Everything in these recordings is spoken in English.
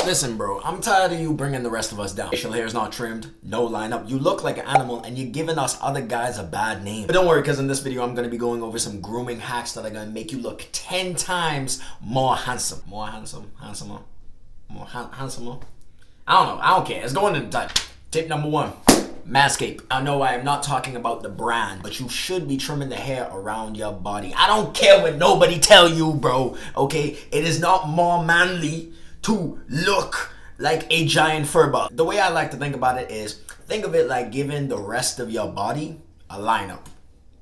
Listen, bro, I'm tired of you bringing the rest of us down. Facial hair is not trimmed, no lineup. You look like an animal and you're giving us other guys a bad name. But don't worry, because in this video, I'm going to be going over some grooming hacks that are going to make you look 10 times more handsome. More handsome? Handsomer? More handsomer? I don't know. I don't care. Let's go into the title. Tip number 1. Manscaped. I know I am not talking about the brand, but you should be trimming the hair around your body. I don't care what nobody tell you, bro. Okay? It is not more manly to look like a giant fur ball. The way I like to think about it is, think of it like giving the rest of your body a lineup.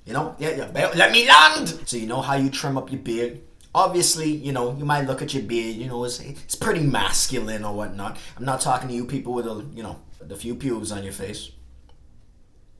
You know? Yeah, let me land! So you know how you trim up your beard? Obviously, you know, you might look at your beard, you know, it's pretty masculine or whatnot. I'm not talking to you people with the few pubes on your face.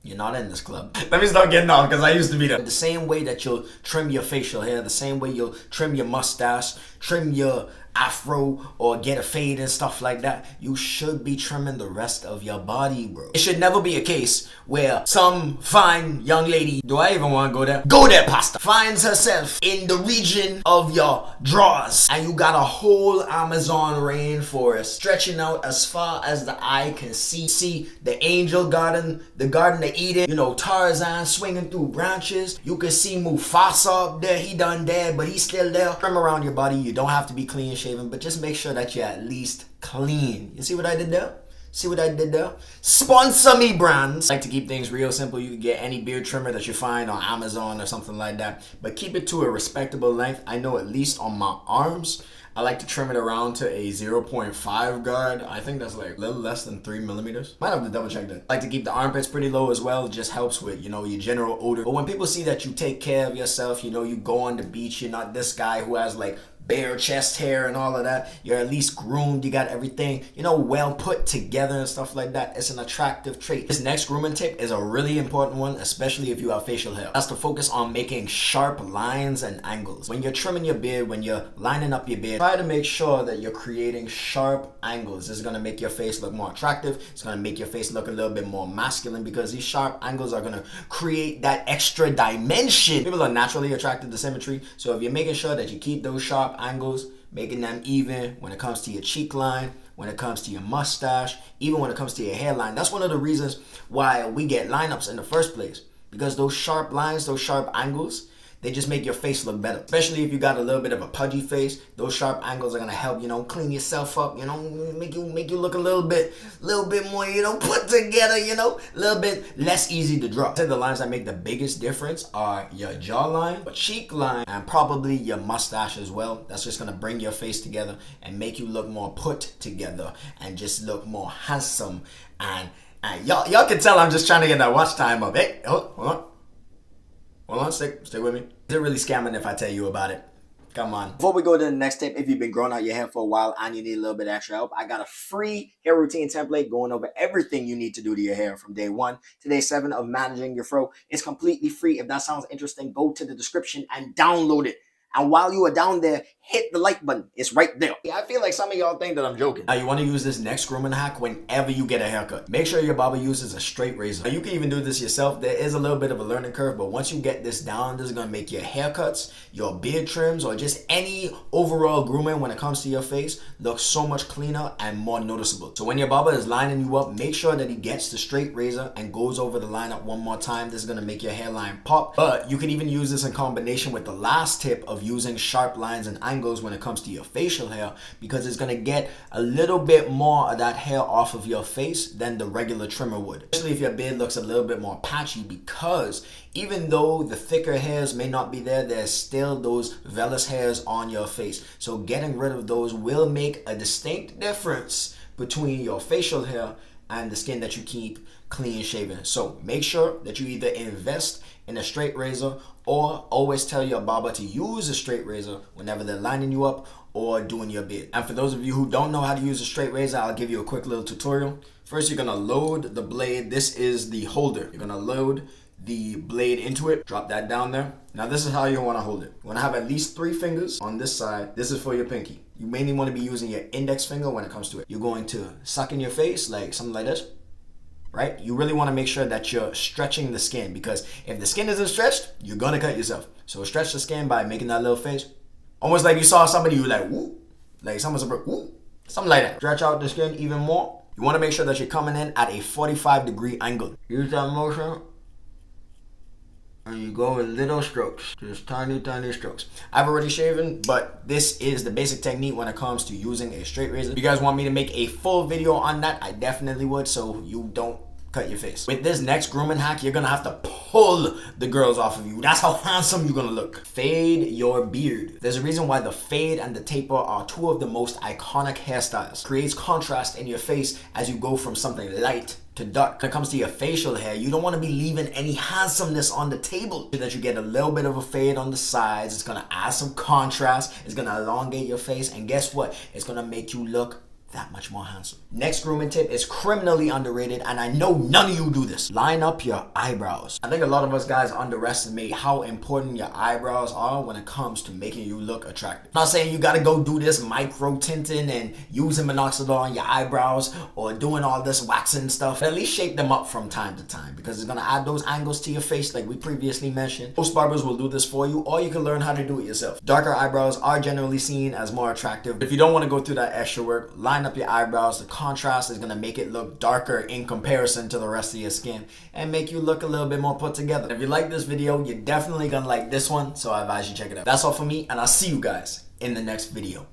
You're not in this club. Let me start getting off because I used to be there. The same way that you'll trim your facial hair, the same way you'll trim your mustache, trim your afro, or get a fade and stuff like that, you should be trimming the rest of your body, bro. It should never be a case where some fine young lady, do I even want to go there? Go there, pasta. Finds herself in the region of your drawers and you got a whole Amazon rainforest stretching out as far as the eye can see. See the angel garden, the garden of Eden, you know, Tarzan swinging through branches. You can see Mufasa up there. He done dead, but he's still there. Trim around your body. You don't have to be clean shaven, but just make sure that you're at least clean. You see what I did there? See what I did there? Sponsor me, brands. I like to keep things real simple. You can get any beard trimmer that you find on Amazon or something like that, but keep it to a respectable length. I know at least on my arms, I like to trim it around to a 0.5 guard. I think that's like a little less than 3 millimeters. Might have to double check that. I like to keep the armpits pretty low as well. It just helps with, you know, your general odor. But when people see that you take care of yourself, you know, you go on the beach, you're not this guy who has like bare chest hair and all of that. You're at least groomed. You got everything, you know, well put together and stuff like that. It's an attractive trait. This next grooming tip is a really important one, especially if you have facial hair. That's to focus on making sharp lines and angles. When you're trimming your beard, when you're lining up your beard, try to make sure that you're creating sharp angles. This is going to make your face look more attractive. It's going to make your face look a little bit more masculine because these sharp angles are going to create that extra dimension. People are naturally attracted to symmetry. So if you're making sure that you keep those sharp angles, making them even when it comes to your cheek line, when it comes to your mustache, even when it comes to your hairline. That's one of the reasons why we get lineups in the first place, because those sharp lines, those sharp angles, they just make your face look better. Especially if you got a little bit of a pudgy face, those sharp angles are gonna help, you know, clean yourself up, you know, make you look a little bit more, you know, put together, you know, a little bit less easy to draw. The lines that make the biggest difference are your jawline, your cheek line, and probably your mustache as well. That's just gonna bring your face together and make you look more put together and just look more handsome. And y'all can tell I'm just trying to get that watch time up. Hey, hold on, stay with me. Is it really scamming if I tell you about it? Come on. Before we go to the next tip, if you've been growing out your hair for a while and you need a little bit of extra help, I got a free hair routine template going over everything you need to do to your hair from day 1 to day 7 of managing your fro. It's completely free. If that sounds interesting, go to the description and download it. And while you are down there, hit the like button. It's right there. Yeah, I feel like some of y'all think that I'm joking. Now, you want to use this next grooming hack whenever you get a haircut. Make sure your barber uses a straight razor. Now, you can even do this yourself. There is a little bit of a learning curve, but once you get this down, this is going to make your haircuts, your beard trims, or just any overall grooming when it comes to your face look so much cleaner and more noticeable. So when your barber is lining you up, make sure that he gets the straight razor and goes over the lineup one more time. This is going to make your hairline pop. But you can even use this in combination with the last tip of using sharp lines and angles when it comes to your facial hair, because it's going to get a little bit more of that hair off of your face than the regular trimmer would, especially if your beard looks a little bit more patchy, because even though the thicker hairs may not be there, there's still those vellus hairs on your face. So getting rid of those will make a distinct difference between your facial hair and the skin that you keep clean shaven. So make sure that you either invest in a straight razor or always tell your barber to use a straight razor whenever they're lining you up or doing your beard. And for those of you who don't know how to use a straight razor, I'll give you a quick little tutorial. First, you're gonna load the blade. This is the holder. You're gonna load the blade into it, drop that down there. Now this is how you want to hold it. You want to have at least 3 fingers on this side. This is for your pinky. You mainly want to be using your index finger when it comes to it. You're going to suck in your face like something like this, right? You really want to make sure that you're stretching the skin, because if the skin isn't stretched, you're gonna cut yourself. So stretch the skin by making that little face, almost like you saw somebody, you like woo, like someone's woo. something like that. Stretch out the skin even more. You want to make sure that you're coming in at a 45-degree angle. Use that motion. And you go with little strokes, just tiny strokes. I've already shaven, but this is the basic technique when it comes to using a straight razor. If you guys want me to make a full video on that, I definitely would, so you don't cut your face. With this next grooming hack, you're gonna have to pull the girls off of you. That's how handsome you're gonna look. Fade your beard. There's a reason why the fade and the taper are two of the most iconic hairstyles. Creates contrast in your face as you go from something light to dark. When it comes to your facial hair, you don't want to be leaving any handsomeness on the table. So that you get a little bit of a fade on the sides. It's gonna add some contrast. It's gonna elongate your face, and guess what? It's gonna make you look that much more handsome. Next grooming tip is criminally underrated, and I know none of you do this. Line up your eyebrows. I think a lot of us guys underestimate how important your eyebrows are when it comes to making you look attractive. I'm not saying you gotta go do this micro tinting and using minoxidil on your eyebrows or doing all this waxing stuff. But at least shape them up from time to time, because it's gonna add those angles to your face like we previously mentioned. Most barbers will do this for you, or you can learn how to do it yourself. Darker eyebrows are generally seen as more attractive. If you don't want to go through that extra work, line up your eyebrows. The contrast is going to make it look darker in comparison to the rest of your skin and make you look a little bit more put together. If you like this video, you're definitely going to like this one, so I advise you check it out. That's all for me, and I'll see you guys in the next video.